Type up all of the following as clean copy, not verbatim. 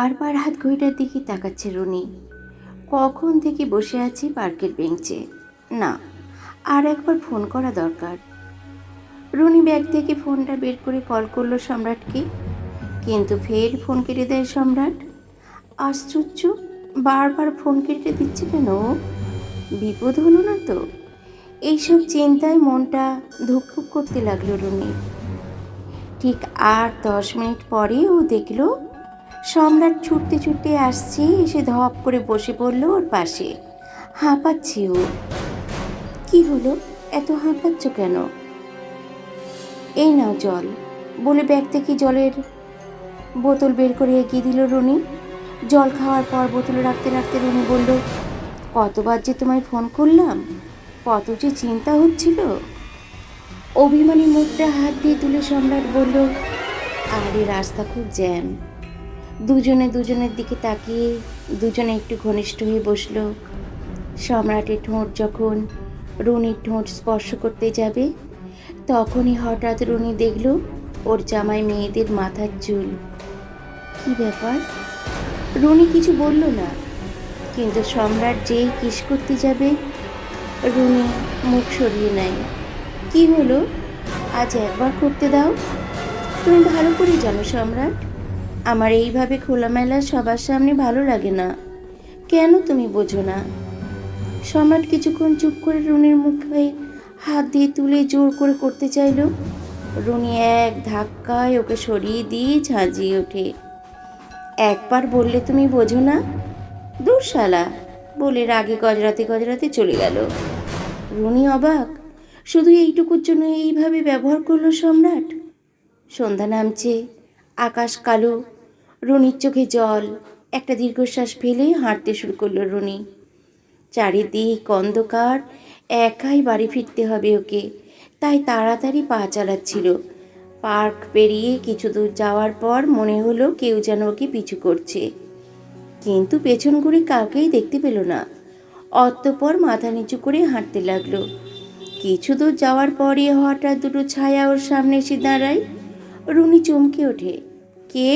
বারবার হাত ঘড়িটার দিকে তাকাচ্ছে রুনি। কখন থেকে বসে আছি পার্কের বেঞ্চে। না, আর একবার ফোন করা দরকার। রুনি ব্যাগ থেকে ফোনটা বের করে কল করলো সম্রাটকে, কিন্তু ফের ফোন কেটে দেয় সম্রাট। আশ্চর্য, বারবার ফোন কেটে দিচ্ছে কেন? বিপদ হলো না তো? এইসব চিন্তায় মনটা ধুকপুক করতে লাগলো রুনি। ঠিক আর 10 মিনিট পরে ও দেখল সম্রাট ছুটতে ছুটতে আসছে, এসে ধপ করে বসে পড়ল ওর পাশে। হাঁপাচ্ছে ও। কি হলো, এত হাঁপাচ্ছ কেন? এই নাও জল, বলে ব্যাগ থেকে জলের বোতল বের করে এগিয়ে দিল রুনি। জল খাওয়ার পর বোতল রাখতে রাখতে রুনি বলল, কতবার যে তোমায় ফোন করলাম, কত যে চিন্তা হচ্ছিল। অভিমানী মুখটা হাত দিয়ে তুলে সম্রাট বলল, আরে রাস্তা খুব জ্যাম। দুজনের দিকে তাকিয়ে দুজনে একটু ঘনিষ্ঠ হয়ে বসলো। সম্রাটের ঠোঁট যখন রুনির ঠোঁট স্পর্শ করতে যাবে, তখনই হঠাৎ রুনি দেখল ওর জামাই মেয়েদের মাথার চুল। কি ব্যাপার? রুনি কিছু বলল না, কিন্তু সম্রাট যেই কিস করতে যাবে রুনি মুখ সরিয়ে নেয়। কি হলো, আজ একবার করতে দাও। তুমি ভালো করে জানো সম্রাট, আমার এইভাবে খোলামেলা সবার সামনে ভালো লাগে না। কেন তুমি বোঝো না? সম্রাট কিছুক্ষণ চুপ করে রুনির মুখে হাত দিয়ে তুলে জোর করে করতে চাইল। রুনি এক ধাক্কায় ওকে সরিয়ে দিয়ে ঝাঁঝিয়ে ওঠে। একবার বললে তুমি বোঝো না? দূর শালা, বলে রাগে গজরাতে গজরাতে চলে গেল। রুনি অবাক, শুধু এইটুকুর জন্য এইভাবে ব্যবহার করলো সম্রাট। সন্ধ্যা নামছে, আকাশ কালো, রুনির চোখে জল। একটা দীর্ঘশ্বাস ফেলে হাঁটতে শুরু করলো রুনি। চারিদিক অন্ধকার, একাই বাড়ি ফিরতে হবে ওকে, তাই তাড়াতাড়ি পা চালাচ্ছিল। পার্ক পেরিয়ে কিছু দূর যাওয়ার পর মনে হলো কেউ যেন ওকে পিছু করছে, কিন্তু পেছন ঘুরে কাউকেই দেখতে পেল না। অতঃপর মাথা নিচু করে হাঁটতে লাগলো। কিছু দূর যাওয়ার পরে হঠাৎ দুটো ছায়া ওর সামনে এসে দাঁড়ায়। রুনি চমকে ওঠে। কে?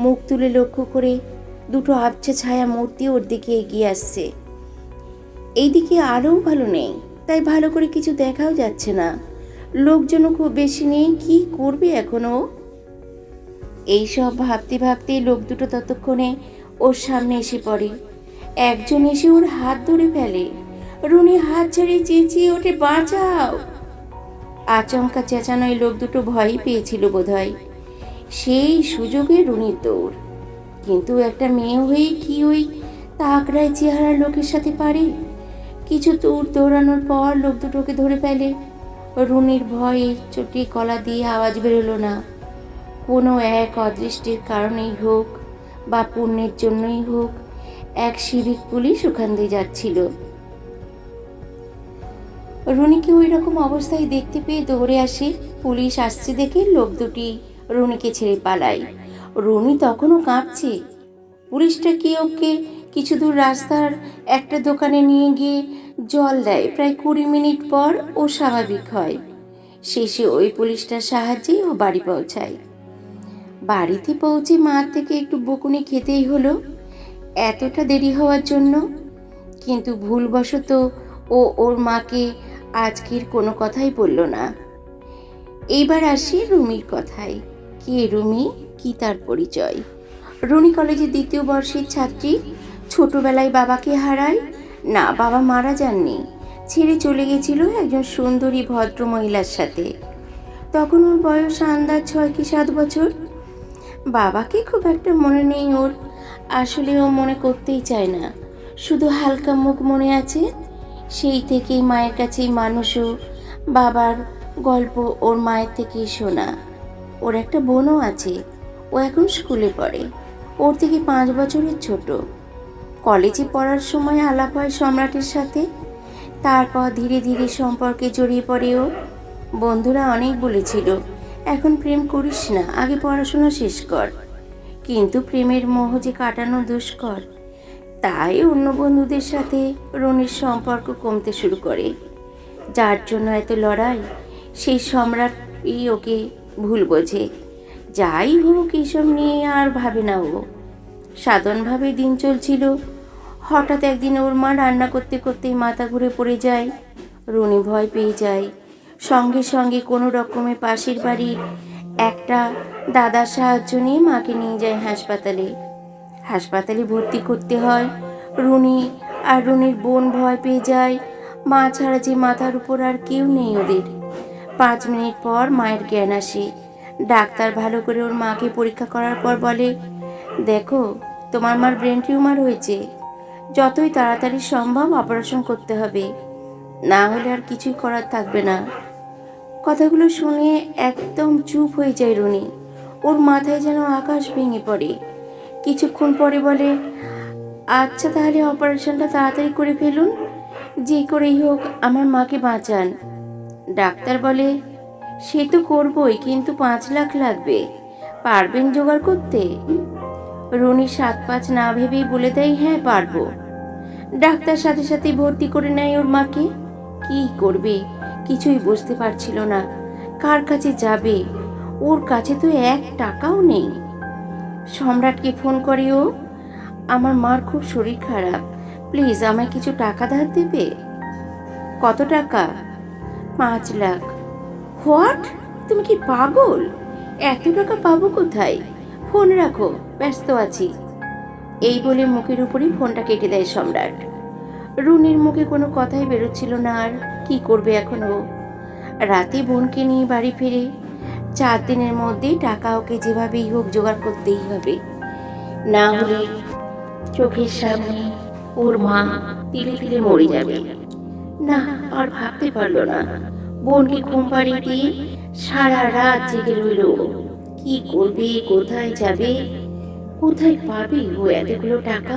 মুখ তুলে লক্ষ্য করে দুটো আবছা ছায়া মূর্তি ওর দিকে এগিয়ে আসছে। এইদিকে আলোও ভালো নেই, তাই ভালো করে কিছু দেখাও যাচ্ছে না। লোকজনও খুব বেশি নেই, কি করবে এখনো? এইসব ভাবতে ভাবতে লোক দুটো ততক্ষণে ওর সামনে এসে পড়ে। একজন এসে ওর হাত ধরে ফেলে। রুনি হাত ছাড়িয়ে চেঁচিয়ে ওঠে, বাঁচাও! আচমকা চেঁচানোয় লোক দুটো ভয়ই পেয়েছিল বোধহয়। সেই সুযোগে রুনির দৌড়। কিন্তু একটা মেয়ে হয়ে কি ওই তাকড়ায় চেহারা লোকের সাথে পারে? কিছু দূর দৌড়ানোর পর লোক দুটোকে ধরে ফেলে। রুনির ভয়ে চোটে গলা দিয়ে আওয়াজ বেরোলো না। কোনো এক অদৃষ্টের কারণেই হোক বা পুণ্যের জন্যই হোক, এক সিভিক পুলিশ ওখান দিয়ে যাচ্ছিল। রুনিকে ওই রকম অবস্থায় দেখতে পেয়ে দৌড়ে আসে। পুলিশ আসছে দেখে লোক দুটি রুনিকে ছেড়ে পালায়। রুনি তখনও কাঁপছে। পুলিশটা কি ওকে কিছু দূর রাস্তার একটা দোকানে নিয়ে গিয়ে জল দেয়। প্রায় 20 মিনিট পর ও স্বাভাবিক হয়। শেষে ওই পুলিশটার সাহায্যে ও বাড়ি পৌঁছায়। বাড়িতে পৌঁছে মার থেকে একটু বকুনি খেতেই হলো এতটা দেরি হওয়ার জন্য, কিন্তু ভুলবশত ও ওর মাকে আজকের কোনো কথাই বলল না। এইবার আসি রুমির কথায়। কে রুমি, কি তার পরিচয়? রুনি কলেজের 2য় বর্ষের ছাত্রী। ছোটবেলায় বাবাকে হারায়। না, বাবা মারা যাননি, ছেড়ে চলে গেছিল একজন সুন্দরী ভদ্র মহিলার সাথে। তখন ওর বয়স আন্দাজ 6 কি 7 বছর। বাবাকে খুব একটা মনে নেই ওর। আসলে ও মনে করতেই চায় না, শুধু হালকা মুখ মনে আছে। সেই থেকেই মায়ের কাছেই মানুষও। বাবার গল্প ওর মায়ের থেকেই শোনা। ওর একটা বোনও আছে, ও এখন স্কুলে পড়ে, ওর থেকে 5 বছরের ছোট। কলেজে পড়ার সময় আলাপ হয় সম্রাটের সাথে। তারপর ধীরে ধীরে সম্পর্কে জড়িয়ে পড়ে ও। বন্ধুরা অনেক বলেছিল, এখন প্রেম করিস না, আগে পড়াশোনা শেষ কর। কিন্তু প্রেমের মোহ যে কাটানো দুষ্কর, তাই অন্য বন্ধুদের সাথে রনির সম্পর্ক কমতে শুরু করে। যার জন্য এত লড়াই, সেই সম্রাটই ওকে ভুল বোঝে। যাই হোক, এইসব নিয়ে আর ভাবে না ও। সাধারণভাবে দিন চলছিল। হঠাৎ একদিন ওর মা রান্না করতে করতেই মাথা ঘুরে পড়ে যায়। রুনি ভয় পেয়ে যায়। সঙ্গে সঙ্গে কোনো রকমে পাশের বাড়ির একটা দাদার সাহায্য নিয়ে মাকে নিয়ে যায় হাসপাতালে। হাসপাতালে ভর্তি করতে হয়। রুনি আর রুনির বোন ভয় পেয়ে যায়। মা ছাড়া যে মাথার উপর আর কেউ নেই ওদের। 5 মিনিট পর মায়ের জ্ঞান আসে। ডাক্তার ভালো করে ওর মাকে পরীক্ষা করার পর বলে, দেখো তোমার মার ব্রেন টিউমার হয়েছে, যতই তাড়াতাড়ি সম্ভব অপারেশন করতে হবে, না হলে আর কিছুই করার থাকবে না। কথাগুলো শুনে একদম চুপ হয়ে যায় রুনি। ওর মাথায় যেন আকাশ ভেঙে পড়ে। কিছুক্ষণ পরে বলে, আচ্ছা তাহলে অপারেশনটা তাড়াতাড়ি করে ফেলুন, যে করেই হোক আমার মাকে বাঁচান। ডাক্তার বলে, সে তো করবই, কিন্তু 5 লাখ লাগবে, পারবেন জোগাড় করতে? রুনি 7-5 না ভেবেই বলে দেয়, হ্যাঁ পারবো। ডাক্তার সাথে সাথে ভর্তি করে নেয় ওর মাকে। কি করবে কিছুই বুঝতে পারছিল না। কার কাছে যাবে? ওর কাছে তো 1 টাকাও নেই। সম্রাটকে ফোন করে ও, আমার মার খুব শরীর খারাপ, প্লিজ আমায় কিছু টাকা ধার দেবে। কত টাকা? 5 লাখ। হোয়াট? তুমি কি পাগল? এত টাকা পাবো কোথায়? ফোন রাখো, ব্যস্ত আছি। এই বলে মুখের উপরই ফোনটা কেটে দেয় সম্রাট। রুনির মুখে কোনো কথাই বেরোচ্ছিল না। আর কি করবে এখন ও? রাতে বোনকে নিয়ে বাড়ি ফিরে। 4 দিনের মধ্যেই টাকা ওকে যেভাবেই হোক জোগাড় করতেই হবে, না হলে চোখের সামনে ওর মা ধীরে ধীরে মরে যাবে। না, আর ভাবতে পারলো না। বোনকে ঘুম পাড়িয়ে দিয়ে সারা রাত জেগে রইল। কি করবে, কোথায় যাবে, কোথায় পাবে ও এতগুলো টাকা?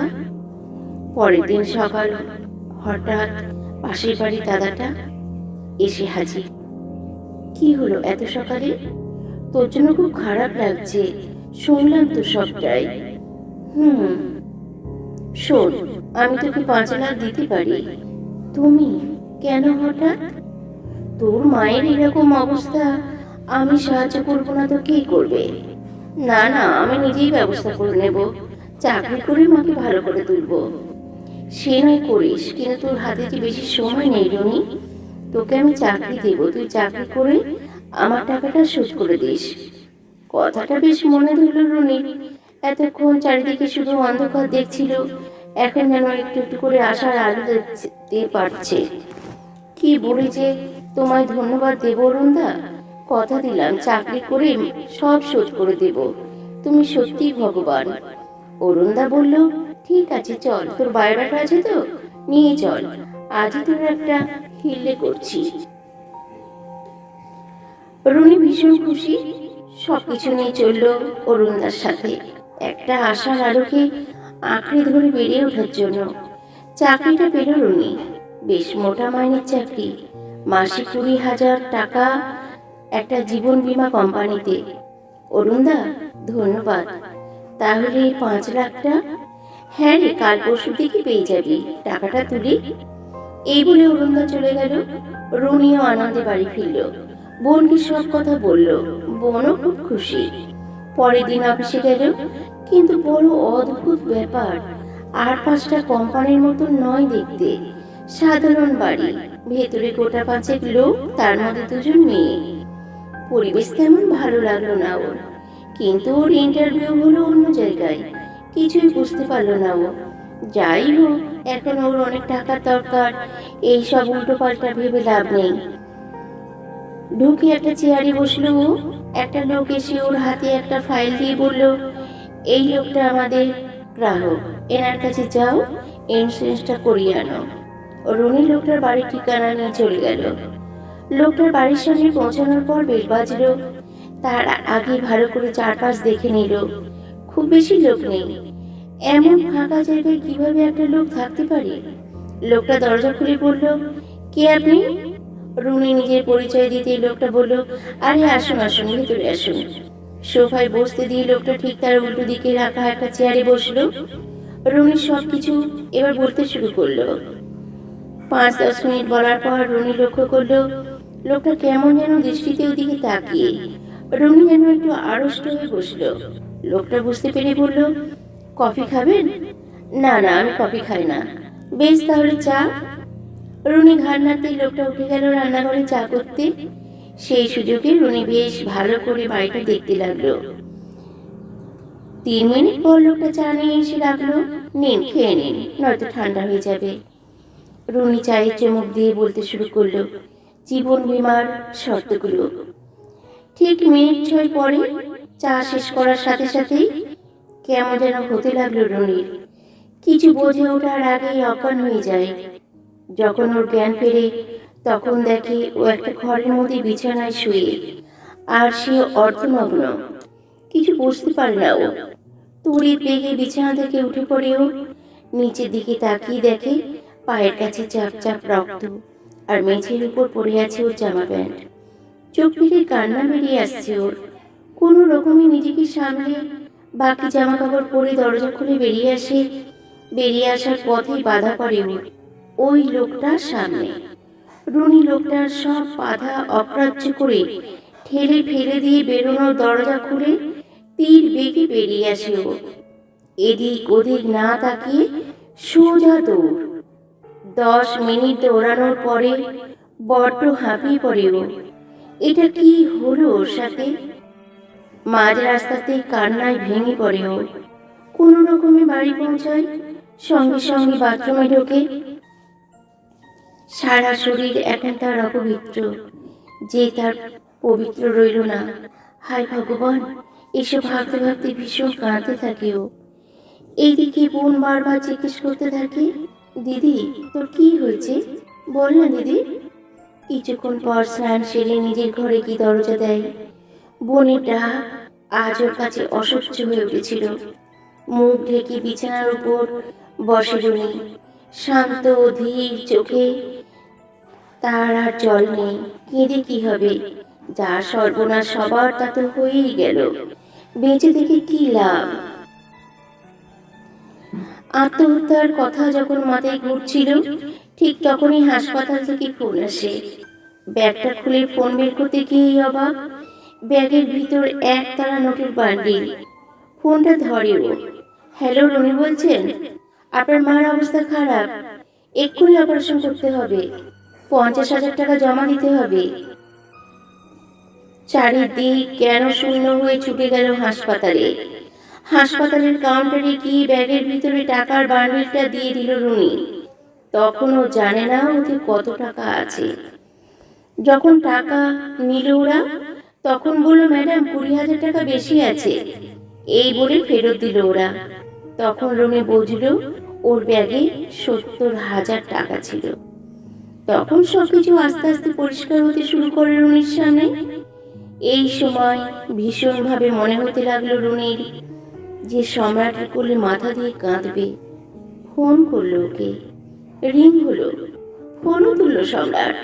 পরের দিন সকাল হঠাৎ পাশের বাড়ির দাদাটা এসে হাজির। কি হলো এত সকালে? তোর জন্য খুব খারাপ লাগছে, শুনলাম তো সবটাই। শোন, আমি তোকে 5 লাখ দিতে পারি। তুমি কেন হঠাৎ? তোর মায়ের এরকম অবস্থা, আমি সাহায্য করবো না তো কে করবে? না না, আমি নিজেই ব্যবস্থা করে নেব, চাকরি করে মাকে ভালো করে তুলবো। সে নয় করিস, কিন্তু তোর হাতে যে বেশি সময় নেই রুনি। তোকে আমি চাকরি দেব, তুই চাকরি করে আমার টাকাটা শোধ করে দিস। কথাটা বেশ মনে ধরল রুনি। এতক্ষণ চারিদিকে শুধু অন্ধকার দেখছিল, এখন যেন একটু একটু করে আশার আলো দেখতে পারছে। কি বলে যে তোমায় ধন্যবাদ দেব অরুণদা। কথা দিলাম চাকরি করে সব শোধ করে দেব, তুমি সত্যি ভগবান। অরুণদা বলল, ঠিক আছে চল, তোর বায়োডাটা আছে তো, নিয়ে চল, আজই তোর একটা হিল্লে করছি। রুনি ভীষণ খুশি। সবকিছু নিয়ে চলল অরুণদার সাথে, একটা আশার আলোকে আঁকড়ে ধরে বেড়ে ওঠার জন্য। চাকরিটা পেল রুনি, বেশ মোটা মাইনের চাকরি, মাসে 20,000 টাকা একটা জীবন বীমা কোম্পানিতে। অরুণদা ধন্যবাদ। তাহলে 5 লাখটা? হ্যাঁ রে, কাল পরশু থেকে পেয়ে যাবি, টাকাটা তুলি। এই বলে অরুণদা চলে গেল। রুনিও আনন্দে বাড়ি ফিরল। বোনকে সব কথা বলল। বোনও খুব খুশি। পরের দিন অফিসে গেল, কিন্তু বড় অদ্ভুত ব্যাপার, আর 5টা কোম্পানির মতো নয় দেখতে। সাধারণ বাড়ি, ভেতরে গোটা 5 লোক, তার মধ্যে 2জন মেয়ে। পরিবেশ তেমন ভালো লাগলো না ওর, কিন্তু ওর ইন্টারভিউ হলো অন্য জায়গায়। কিছুই বুঝতে পারলো না ও। যাই হোক, এখন ওর অনেক টাকার দরকার, এই সব উল্টো পাল্টা ভেবে লাভ নেই। ঢুকে একটা চেয়ারে বসলো ও। একটা লোক এসে ওর হাতে একটা ফাইল দিয়ে বলল, এই লোকটা আমাদের গ্রাহক, এনার কাছে যাও, ইন্স্যুরেন্সটা করিয়ে আনো। রুনি লোকটার বাড়ির ঠিকানা নিয়ে চলে গেল। লোকটার বাড়ির সামনে পৌঁছানোর পর বেল বাজলো। তার আগে ভালো করে চারপাশ দেখে নিল। খুব বেশি লোক নেই। এমন ফাঁকা জায়গায় কিভাবে একটা লোক থাকতে পারে? লোকটা দরজা খুলে বলল, কে আপনি? রুনি নিজের পরিচয় দিতে লোকটা বলল, আরে আসুন আসুন, ভেতরে আসুন। সোফায় বসতে দিয়ে লোকটা ঠিক তার উল্টো দিকে রাখা একটা চেয়ারে বসলো। রুনি সবকিছু এবার বলতে শুরু করলো। 5-10 মিনিট বলার পর রুনি লক্ষ্য করলো লোকটা কেমন যেন দৃষ্টিতে ওদিকে তাকিয়ে। রুনি যেন একটু আড়ষ্ট হয়ে বসলো। লোকটা বুঝতে পেরে বলল, কফি খাবেন? না না, আমি কফি খাই না। বেশ, তাহলে চা। রুনি ঘাড় নাড়তেই লোকটা উঠে গেল রান্নাঘরে চা করতে। সেই সুযোগে রুনি বেশ ভালো করে বাড়িটা দেখতে লাগলো। 3 মিনিট পর লোকটা চা নিয়ে এসে রাখলো। নিন, খেয়ে নিন, নয়তো ঠান্ডা হয়ে যাবে। রুনি চায়ের চুমুক দিয়ে বলতে শুরু করলো জীবন বীমার শর্তগুলো। ঠিক মিনিট 6 পরে চা শেষ করার সাথে সাথেই কেমন যেন হতে লাগলো রুনির। কিছু বোঝে ওঠার আগেই অজ্ঞান হয়ে যায়। যখন ওর জ্ঞান ফেরে তখন দেখে ও একটা ঘরের মধ্যে বিছানায় শুয়ে, আর সে অর্ধনগ্ন। কিছু বুঝতে পারে না ও। তড়িৎ বেগে বিছানা থেকে উঠে পড়ে ও। নিচের দিকে তাকিয়ে দেখে পায়ের কাছে চাপ চাপ রক্ত, আর মেঝের উপর পড়ে আছে ওর জামা প্যান্ট। চোখ ফিরে কান্না বেরিয়ে আসছে ওর। কোনো রকমে নিজেকে সামলে বাকি জামা কাপড় পরে দরজা খুলে বেরিয়ে আসে। বেরিয়ে আসার পথেই বাধা পড়ে ওর ওই লোকটার সামনে। রুনি লোকটার সব বাধা অগ্রাহ্য করে ঠেলে ফেলে দিয়ে বেরোনোর দরজা খুলে তীর বেগে বেরিয়ে আসে ও। এদিক ওদিক না তাকিয়ে সোজা দৌড়। 10 মিনিট দৌড়ানোর পরে বড্ড হাঁপিয়ে পড়ে ও। এটা কি হলো ওর সাথে? মাঝ রাস্তাতেই কান্নায় ভেঙে পড়ে ও। কোনো রকমে বাড়ি পৌঁছায়। সঙ্গে সঙ্গে বাথরুমে ঢোকে। সারা শরীর এখন তার অপবিত্র, যে তার পবিত্র রইল না। হায় ভগবান, এসব ভাবতে ভাবতে ভীষণ কাঁদতে থাকে ও। এইদিকে বোন বারবার জিজ্ঞেস করতে থাকে, দিদি তোর কি হয়েছে, বল না দিদি। কিছুক্ষণ পর স্নান সেরে নিজের ঘরে কি দরজা দেয়। বোনের ডাক আজ ওর কাছে অসহ্য হয়ে উঠেছিল। মুখ ঢেকে বিছানার উপর বসে রুনি, শান্ত ধীর চোখে। তার আর জল নেই, কেঁদে কি হবে? যা সর্বনাশ সবার তা তো হয়েই গেল, বেঁচে থেকে কি লাভ? আত্মহত্যার কথা যখন মাথায় ঘুরছিল ঠিক তখনই হাসপাতাল থেকে ফোন আসে। ব্যাগটা খুলে ফোন বের করতে গিয়েই অবাক, ব্যাগের ভিতর 1 তারা নোটের বান্ডিল। ফোনটা ধরে ও। হ্যালো, রুনি বলছেন? আপনার মার অবস্থা খারাপ, এক্ষুনি অপারেশন করতে হবে, 50,000 টাকা জমা দিতে হবে। চারিদিক কেন শূন্য হয়ে ছুটে গেল হাসপাতালে। হাসপাতালের কাউন্টারে গিয়ে ব্যাগের ভিতরে টাকার বান্ডিলটা দিয়ে দিল রুনি। তখনও জানে না ওতে কত টাকা আছে। যখন টাকা নিল ওরা, তখন বলল, ম্যাডাম 20,000 টাকা বেশি আছে, এই বলে ফেরত দিল ওরা। তখন রুনি বুঝল ওর ব্যাগে 70,000 টাকা ছিল। তখন সবকিছু আস্তে আস্তে পরিষ্কার হতে শুরু করে রুনির সামনে। এই সময় ভীষণভাবে মনে হতে লাগলো রুনির যে সম্রাটের কোলে মাথা দিয়ে কাঁদবে। ফোন করলো ওকে, রিং হলো, ফোনও তুললো সম্রাট।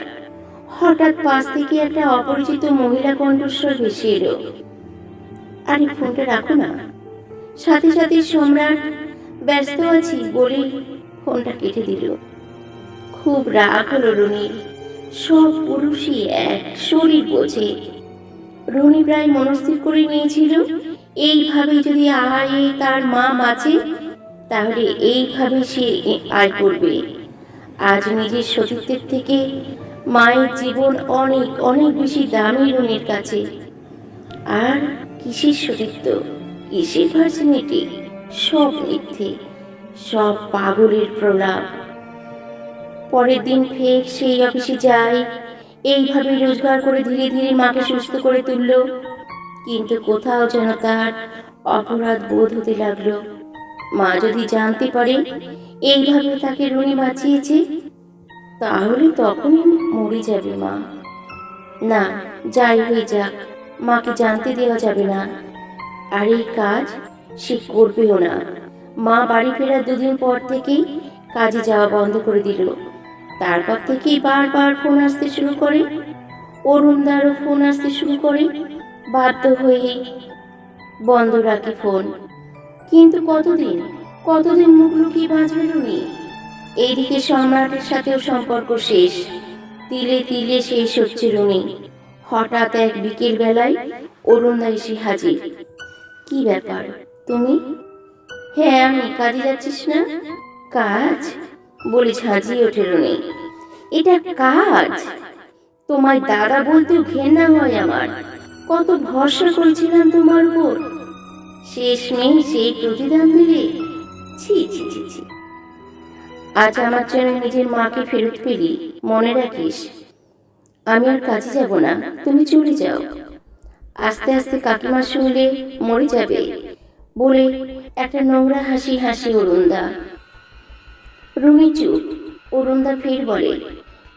হঠাৎ পাশ থেকে একটা অপরিচিত মহিলা কণ্ঠস্বর ভেসে এলো, আরে ফোনটা রাখো না। সাথে সাথে সম্রাট ব্যস্ত আছি বলে ফোনটা কেটে দিল। খুব রাগ হলো রুনির। সব পুরুষই এক, শরীর বোঝে। রুনি প্রায় মনস্থির করে নিয়েছিল এইভাবে যদি আয়ে তার মা বাঁচে তাহলে এইভাবে সে আয় করবে। আজ নিজের সতীত্বের থেকে মায়ের জীবন অনেক অনেক বেশি দামি রুনির কাছে। আর কিসের সতীত্ব, কিসের ভার্জিনিটি, সব মিথ্যে, সব পাগলের প্রলাপ। পরের দিন ফের সেই অফিসে যায়। এইভাবে রোজগার করে ধীরে ধীরে মাকে সুস্থ করে তুলল। কিন্তু কোথাও যেন তার অপরাধ বোধ হতে লাগলো। মা যদি জানতে পারে এইভাবে তাকে রুনি বাঁচিয়েছে, তাহলে তখনই মরে যাবে মা। না, যাই হয়ে যাক, মাকে জানতে দেওয়া যাবে না। আর এই কাজ সে করবেও না। মা বাড়ি ফেরার 2 দিন পর থেকেই কাজে যাওয়া বন্ধ করে দিল। তারপর থেকেই বারবার ফোন আসতে শুরু করে, অরুণদারও ফোন আসতে শুরু করে। বাধ্য হয়ে বন্ধ রাখে ফোন। কিন্তু কতদিন কতদিন মুখ লুকিয়ে বাঁচবে রুনি? এইদিকে সম্রাটের সাথেও সম্পর্ক শেষ, তিলে তিলে শেষ হচ্ছে রুনি। হঠাৎ এক বিকেল বেলায় অরুণদা এসে হাজির। কি ব্যাপার তুমি? হ্যাঁ আমি। কাজে যাচ্ছিস না? কাজ বলে ঝাঁঝিয়ে ওঠে রুনি। এটা কাজ? তোমায় দাদা বলতেও ঘেন্না হয় আমার। কত ভরসা করেছিলাম তোমার উপর, শেষমেশ সেই প্রতিদান দিলে। ছি ছি ছি ছি। আজ আমার জন্য নিজের মাকে ফেরত পেলি, মনে রাখিস। আমি আর কাজে যাব না, তুমি চলে যাও। আস্তে আস্তে কাকিমা শুনলে মরে যাবে বলে একটা নোংরা হাসি হাসি অরুণদা। রুমি চুপ। অরুণদা ফের বলে,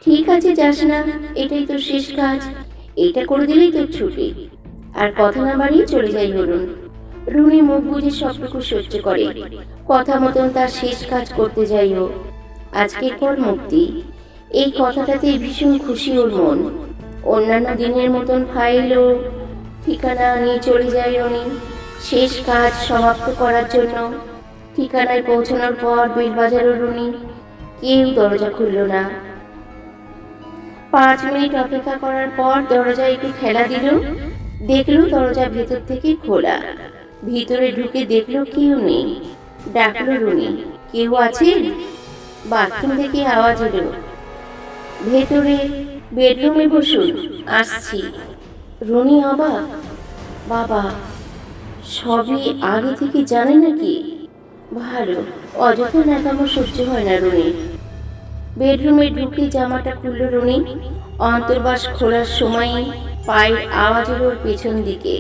ঠিক আছে যাস না, এটাই তোর শেষ কাজ, এইটা করে দিলেই তোর ছুটি। আর কথা না বাড়িয়ে চলে যাই অরুণ। রুমি মুখ বুঝে সবটুকু সহ্য করে, কথা মতন তার শেষ কাজ করতে যাই ও। আজকের পর মুক্তি, এই কথাটাতে ভীষণ খুশি ওর মন। অন্যান্য দিনের মতন ফাইল ও ঠিকানা নিয়ে চলে যায় রনি শেষ কাজ সমাপ্ত করার জন্য। ঠিকানায় পৌঁছানোর পর বেল বাজালো রুনি। কেউ দরজা খুলল না। 5 মিনিট অপেক্ষা করার পর দরজায় একটু ঠেলা দিল। দেখলো দরজা ভেতর থেকে খোলা। ভিতরে ঢুকে দেখলো কেউ নেই। ডাকলো রুনি, কেউ আছেন? বাথরুম থেকে আওয়াজ এলো, ভেতরে বেডরুমে বসুন, আসছি। রুনি অবাক, বাবা সবই আগে থেকে জানে নাকি? ভালো, অযথা ন্যাকামো সহ্য হয় না রুনির। বেডরুমে ঢুকে জামাটা খুলল রুনি। অন্তর্বাস খোলার সময় পায়ের আওয়াজ এলো ওর পেছন দিকে।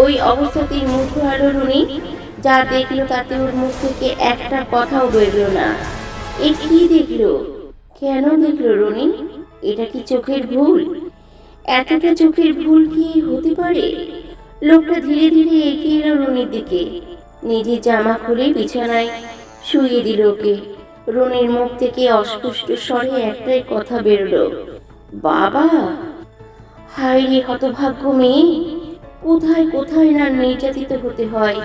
ওই অবস্থাতেই মুখ ঘোরালো রুনি। যা দেখলো তাতে ওর মুখ থেকে একটা কথাও বেরলো না। এ কি দেখলো? কেন দেখলো রুনি? এটা কি চোখের ভুল? এতটা চোখের ভুল কি হতে পারে? লোকটা ধীরে ধীরে এগিয়ে এলো রুনির দিকে। নিজে জামা খুলে বিছানায় শুইয়ে দিল ওকে। রুনির মুখ থেকে অস্পষ্ট স্বরে একটাই কথা বেরোলো, বাবা। হায় রে হতভাগ্য মেয়ে, কোথায় কোথায় না নির্যাতিত হতে হয়।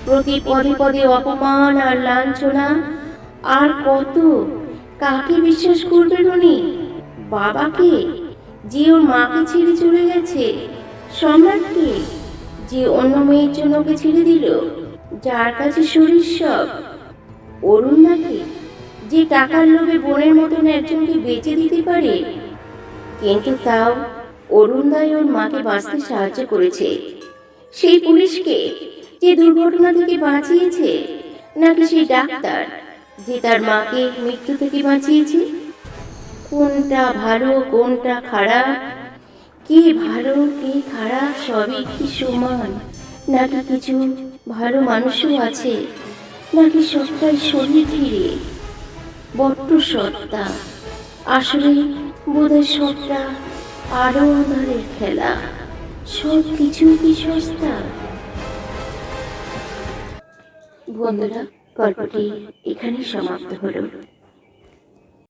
প্রতি পদে পদে অপমান আর লাঞ্ছনা। আর কত? কাকে বিশ্বাস করবে রুনি? বাবাকে, যে ওর মাকে ছেড়ে চলে গেছে? সম্রাটকে, যে অন্য মেয়ের জন্য ওকে ছেড়ে দিল, যার কাছে শরীর সব? অরুণ নাকি, যে টাকার লোভে বোনের মতন একজনকে বেঁচে দিতে পারে? কিন্তু তাও অরুণদাই ওর মাকে বাঁচতে সাহায্য করেছে। সেই পুলিশকে, যে দুর্ঘটনা থেকে বাঁচিয়েছে? নাকি সেই ডাক্তার, যে তার মাকে মৃত্যু থেকে বাঁচিয়েছে? কোনটা ভালো কোনটা খারাপ? কে ভালো কে খারাপ সবই কি সমান? নাকি কিছু ভালো মানুষও আছে? নাকি সবটাই শরীর ফিরে বড্ড সত্তা? আসলে বোধহয় সবটা আরো আধারের খেলা। সব কিছু কি সস্তা? বন্ধুরা, গল্পটি এখানেই সমাপ্ত হলো।